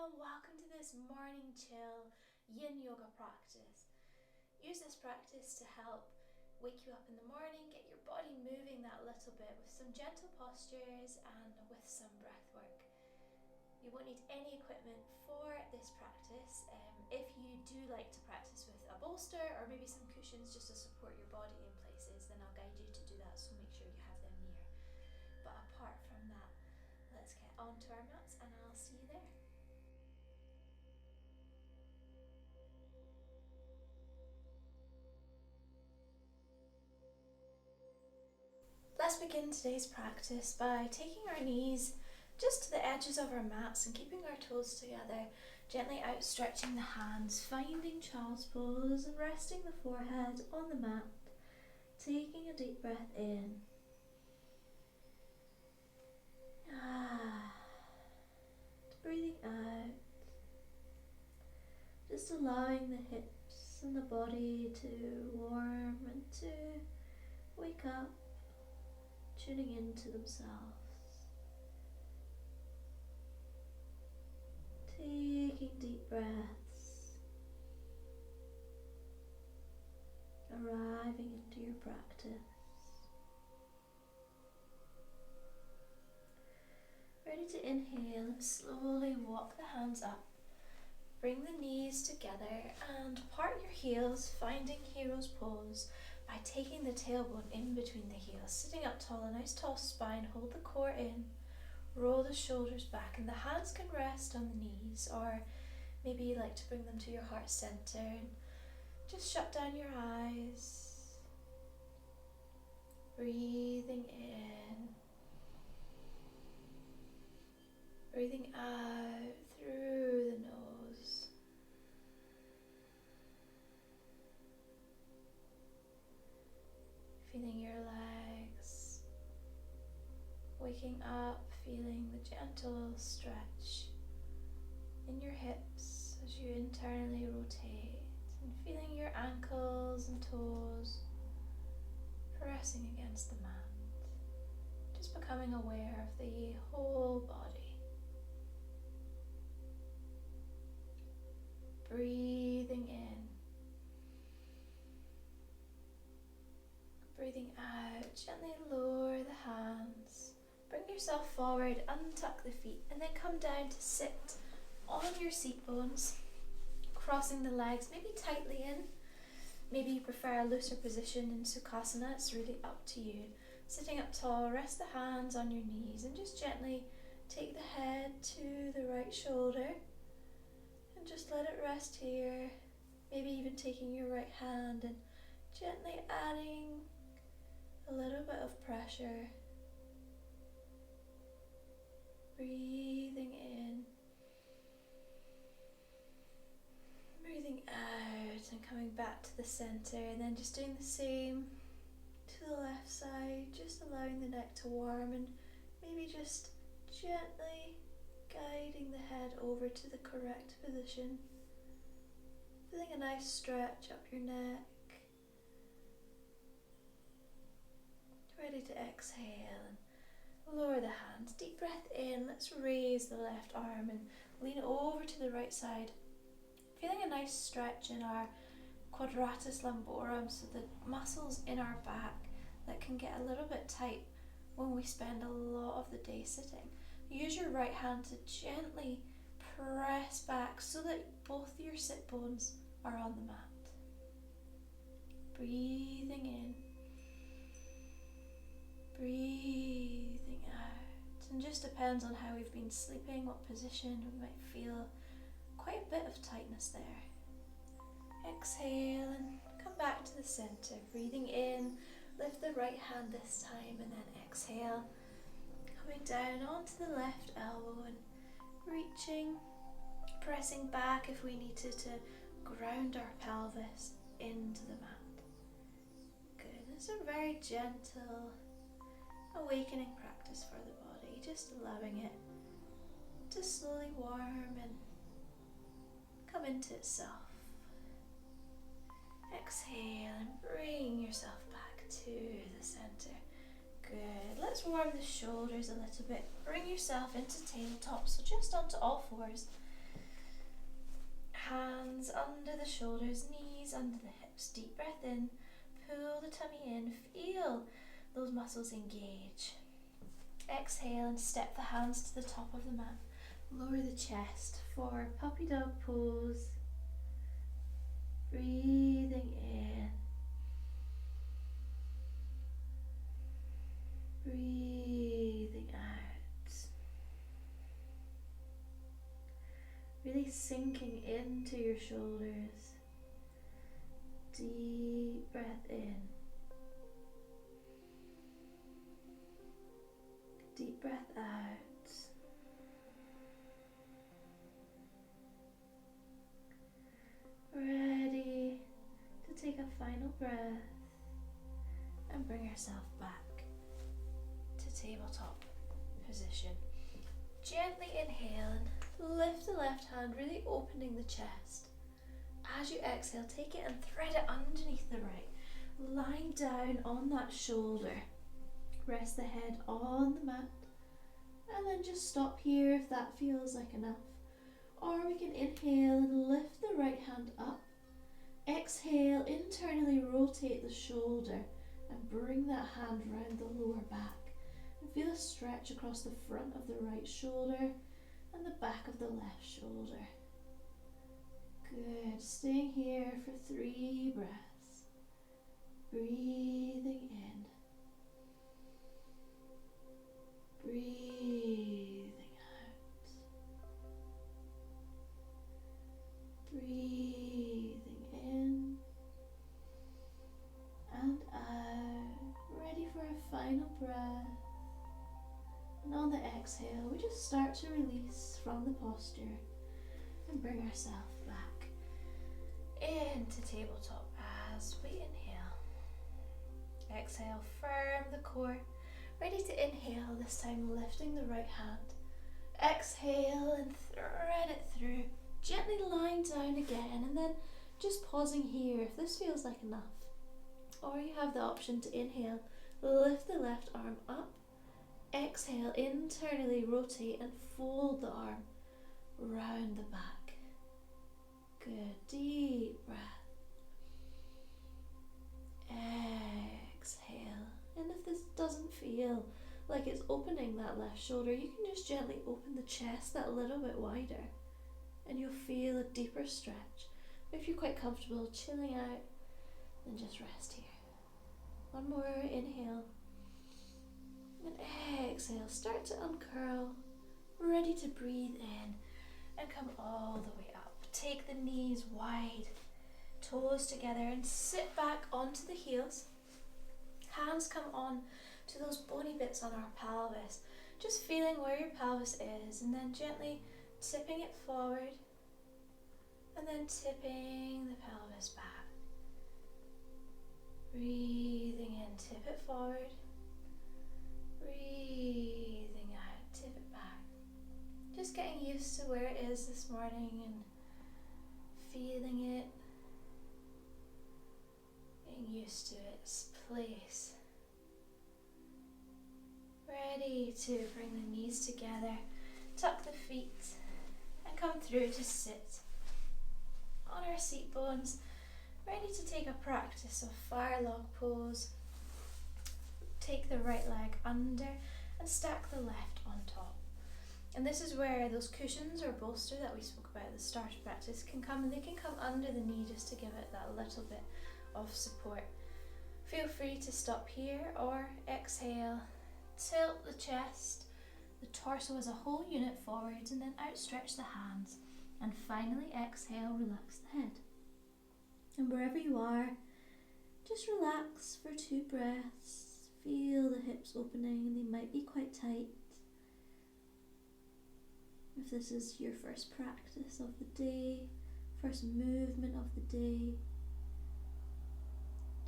Welcome to this morning chill yin yoga practice. Use this practice to help wake you up in the morning, get your body moving that little bit with some gentle postures and with some breath work. You won't need any equipment for this practice. If you do like to practice with a bolster or maybe some cushions just to support your body in places, then I'll guide you to do that, so make sure you have them near. But apart from that, let's get onto our mats and I'll see you there. Let's begin today's practice by taking our knees just to the edges of our mats and keeping our toes together, gently outstretching the hands, finding child's pose and resting the forehead on the mat, taking a deep breath in. Breathing out, just allowing the hips and the body to warm and to wake up, tuning into themselves. Taking deep breaths, arriving into your practice. Ready to inhale and slowly walk the hands up. Bring the knees together and part your heels, finding hero's pose by taking the tailbone in between the heels. Sitting up tall, a nice tall spine, hold the core in, roll the shoulders back, and the hands can rest on the knees, or maybe you like to bring them to your heart center and just shut down your eyes. Breathing in. Breathing out through the nose. Feeling your legs. Waking up, feeling the gentle stretch in your hips as you internally rotate. And feeling your ankles and toes pressing against the mat. Just becoming aware of the whole body. Breathing in. Breathing out, gently lower the hands. Bring yourself forward, untuck the feet, and then come down to sit on your seat bones, crossing the legs, maybe tightly in. Maybe you prefer a looser position in Sukhasana, it's really up to you. Sitting up tall, rest the hands on your knees and just gently take the head to the right shoulder. And just let it rest here, maybe even taking your right hand and gently adding a little bit of pressure. Breathing in, breathing out and coming back to the center, and then just doing the same to the left side, just allowing the neck to warm and maybe just gently guiding the head over to the correct position. Feeling a nice stretch up your neck. Ready to exhale and lower the hands. Deep breath in. Let's raise the left arm and lean over to the right side. Feeling a nice stretch in our quadratus lumborum, so the muscles in our back that can get a little bit tight when we spend a lot of the day sitting. Use your right hand to gently press back so that both your sit bones are on the mat. Breathing in, breathing out. And just depends on how we've been sleeping, what position. We might feel quite a bit of tightness there. Exhale and come back to the center. Breathing in, lift the right hand this time, and then exhale. Coming down onto the left elbow and reaching, pressing back if we needed to ground our pelvis into the mat. Good. It's a very gentle awakening practice for the body, just allowing it to slowly warm and come into itself. Exhale and bring yourself back to the center. Good. Let's warm the shoulders a little bit. Bring yourself into tabletop, so just onto all fours. hands under the shoulders, knees under the hips. Deep breath in, pull the tummy in, feel those muscles engage. Exhale and step the hands to the top of the mat. Lower the chest for puppy dog pose. Breathing in. Breathing out. Really sinking into your shoulders. Deep breath in. Deep breath out. Ready to take a final breath and bring yourself back to tabletop position. Gently inhale and lift the left hand, really opening the chest. As you exhale, take it and thread it underneath the right. Lying down on that shoulder. Rest the head on the mat. And then just stop here if that feels like enough. Or we can inhale and lift the right hand up. Exhale, internally rotate the shoulder and bring that hand round the lower back. And feel a stretch across the front of the right shoulder and the back of the left shoulder. Good. Staying here for 3 breaths. Breathing in. Breathing out. Breathing in and out. Ready for a final breath. And on the exhale, we just start to release from the posture and bring ourselves back into tabletop as we inhale. Exhale, firm the core. Ready to inhale, this time lifting the right hand. Exhale and thread it through. Gently lying down again and then just pausing here if this feels like enough. Or you have the option to inhale, lift the left arm up. Exhale, internally rotate and fold the arm round the back. Good, deep breath. Exhale. And if this doesn't feel like it's opening that left shoulder, you can just gently open the chest that little bit wider and you'll feel a deeper stretch. If you're quite comfortable chilling out, then just rest here. One more inhale. And exhale, start to uncurl, ready to breathe in and come all the way up. Take the knees wide, toes together and sit back onto the heels. Hands come on to those bony bits on our pelvis, just feeling where your pelvis is and then gently tipping it forward and then tipping the pelvis back. Breathing in, tip it forward. Breathing out, tip it back. Just getting used to where it is this morning and feeling it. Getting used to its place. Ready to bring the knees together, tuck the feet and come through to sit on our seat bones. Ready to take a practice of fire log pose. Take the right leg under and stack the left on top. And this is where those cushions or bolster that we spoke about at the start of practice can come, and they can come under the knee just to give it that little bit of support. Feel free to stop here or exhale, tilt the chest, the torso as a whole unit forwards and then outstretch the hands. And finally exhale, relax the head. And wherever you are, just relax for 2 breaths. Feel the hips opening, they might be quite tight. If this is your first practice of the day, first movement of the day,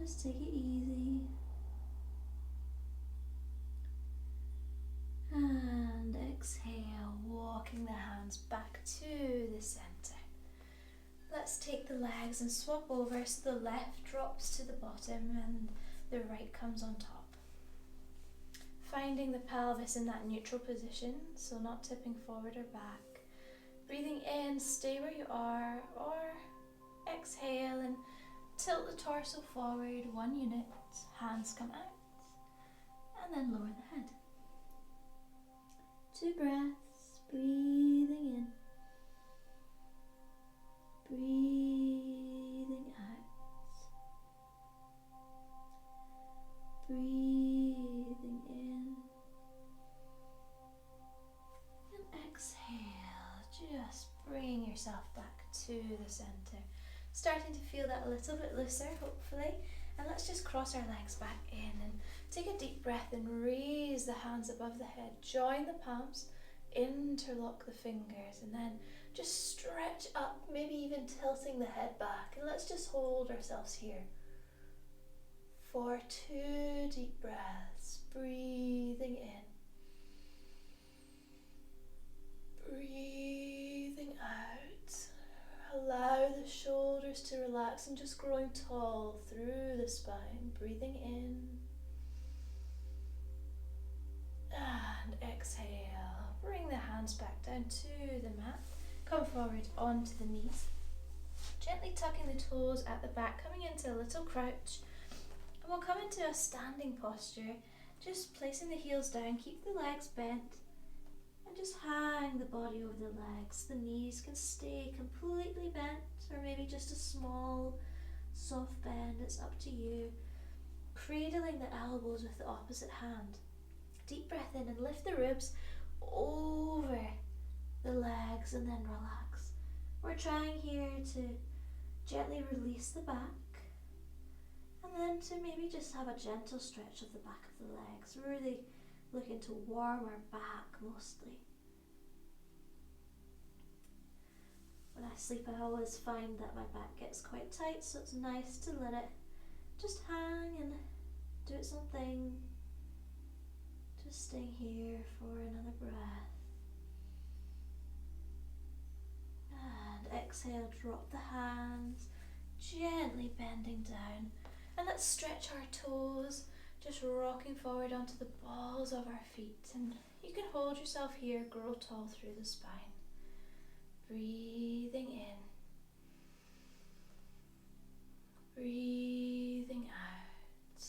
just take it easy. And exhale, walking the hands back to the center. Let's take the legs and swap over so the left drops to the bottom and the right comes on top. Finding the pelvis in that neutral position, so not tipping forward or back. Breathing in in, stay where you are, or exhale and tilt the torso forward 1 unit, hands come out, and then lower the head. 2 breaths, breathing in, breathing out, breathing in, and exhale, just bringing yourself back to the centre. Starting to feel that a little bit looser, hopefully. And let's just cross our legs back in and take a deep breath and raise the hands above the head. Join the palms, interlock the fingers, and then just stretch up, maybe even tilting the head back. And let's just hold ourselves here for 2 deep breaths. Breathing in, breathing out. Allow the shoulders to relax and just growing tall through the spine. Breathing in and exhale. Bring the hands back down to the mat. Come forward onto the knees. Gently tucking the toes at the back, coming into a little crouch. And we'll come into a standing posture. Just placing the heels down, keep the legs bent. And just hang the body over the legs. The knees can stay completely bent, or maybe just a small, soft bend. It's up to you. Cradling the elbows with the opposite hand. Deep breath in and lift the ribs over the legs and then relax. We're trying here to gently release the back, and then to maybe just have a gentle stretch of the back of the legs. Really looking to warm our back mostly. When I sleep, I always find that my back gets quite tight, so it's nice to let it just hang and do its own thing. Just staying here for another breath. And exhale, drop the hands, gently bending down. And let's stretch our toes, just rocking forward onto the balls of our feet. And you can hold yourself here, grow tall through the spine. Breathing in, breathing out,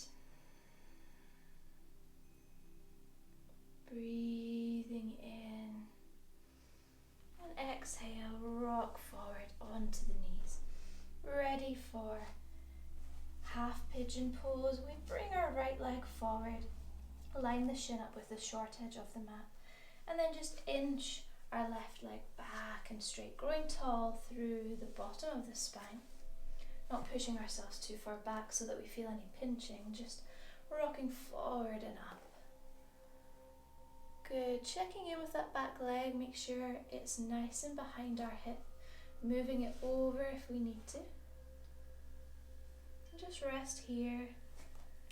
breathing in, and exhale, rock forward onto the knees. Ready for half pigeon pose. We bring our right leg forward, line the shin up with the short edge of the mat, and then just inch our left leg back and straight, growing tall through the bottom of the spine. Not pushing ourselves too far back so that we feel any pinching, just rocking forward and up. Good, checking in with that back leg, make sure it's nice and behind our hip, moving it over if we need to. And just rest here.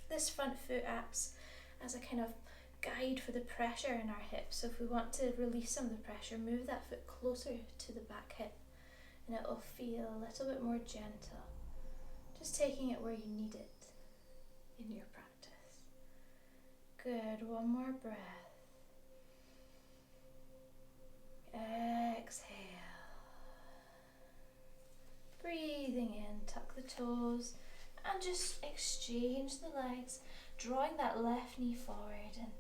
This front foot acts as a kind of guide for the pressure in our hips. So if we want to release some of the pressure, move that foot closer to the back hip and it will feel a little bit more gentle. Just taking it where you need it in your practice. Good, one more breath. Exhale. Breathing in, tuck the toes and just exchange the legs, drawing that left knee forward and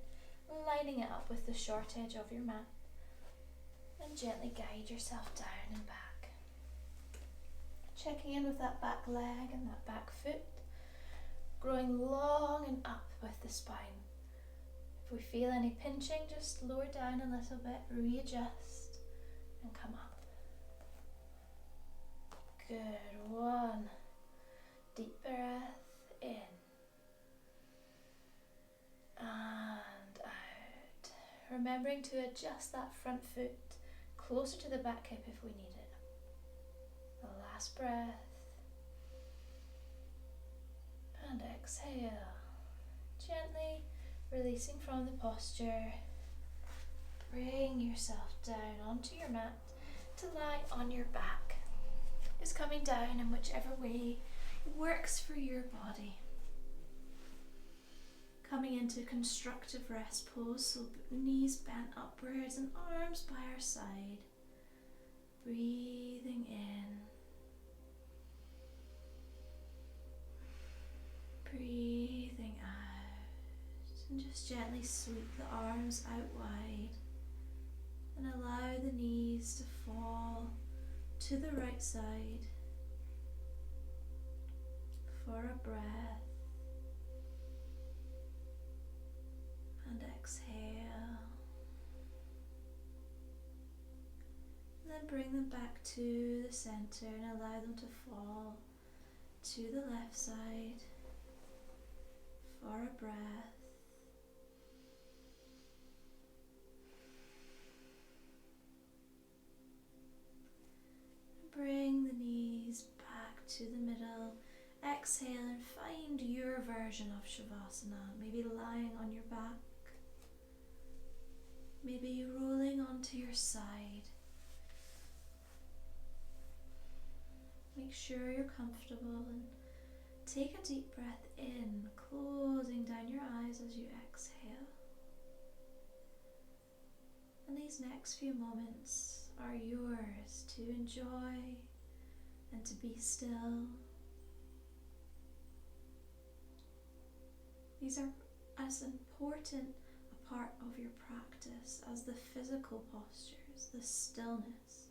lining it up with the short edge of your mat. And gently guide yourself down and back. Checking in with that back leg and that back foot, growing long and up with the spine. If we feel any pinching, just lower down a little bit, readjust and come up. Good, one deep breath in and out. Remembering to adjust that front foot closer to the back hip if we need it. The last breath and exhale. Gently releasing from the posture. Bring yourself down onto your mat to lie on your back. Just coming down in whichever way works for your body. Coming into constructive rest pose, so knees bent upwards and arms by our side. Breathe gently sweep the arms out wide and allow the knees to fall to the right side for a breath. And exhale. And then bring them back to the center and allow them to fall to the left side for a breath. Bring the knees back to the middle. Exhale and find your version of Shavasana. Maybe lying on your back. Maybe rolling onto your side. Make sure you're comfortable and take a deep breath in, closing down your eyes as you exhale. And these next few moments are yours to enjoy and to be still. These are as important a part of your practice as the physical postures, the stillness.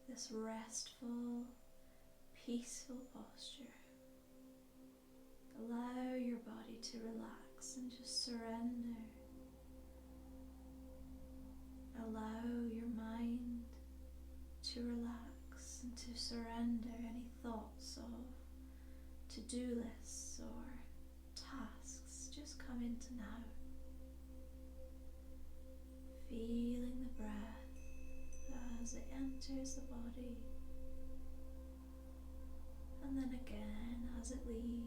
This restful, peaceful posture. Allow your body to relax and just surrender. Allow your mind to relax and to surrender any thoughts of to-do lists or tasks. Just come into now. Feeling the breath as it enters the body, and then again as it leaves.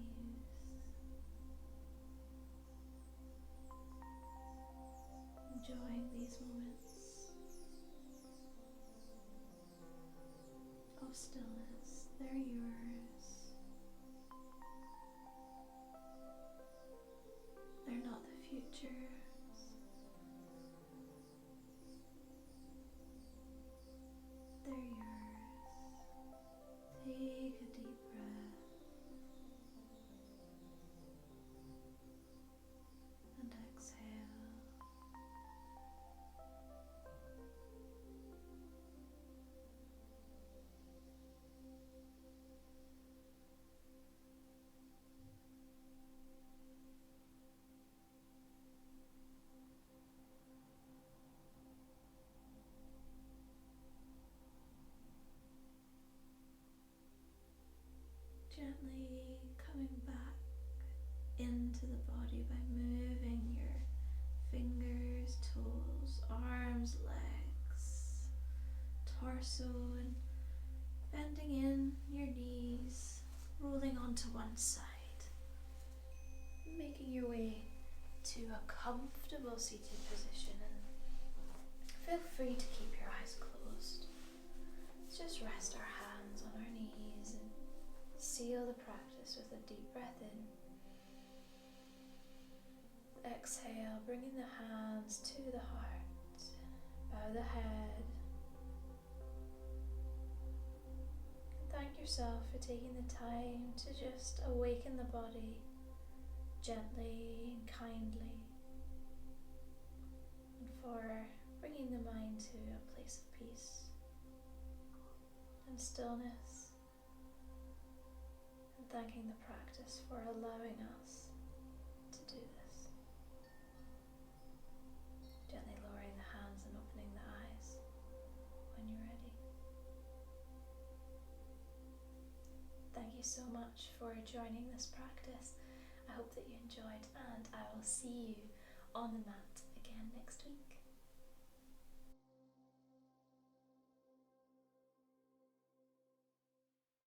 Enjoying these moments of stillness. They're yours. They're not the future. They're yours. Take a deep breath and exhale. Gently coming back into the body by moving your fingers, toes, arms, legs, torso, and bending in your knees, rolling onto one side, making your way to a comfortable seated position, and feel free to keep your eyes closed. Let's just rest our hands on our knees and seal the practice with a deep breath in. Exhale, bringing the hands to the heart. Bow the head. Thank yourself for taking the time to just awaken the body gently and kindly, and for bringing the mind to a place of peace and stillness. Thanking the practice for allowing us to do this. Gently lowering the hands and opening the eyes when you're ready. Thank you so much for joining this practice. I hope that you enjoyed, and I will see you on the mat again next week.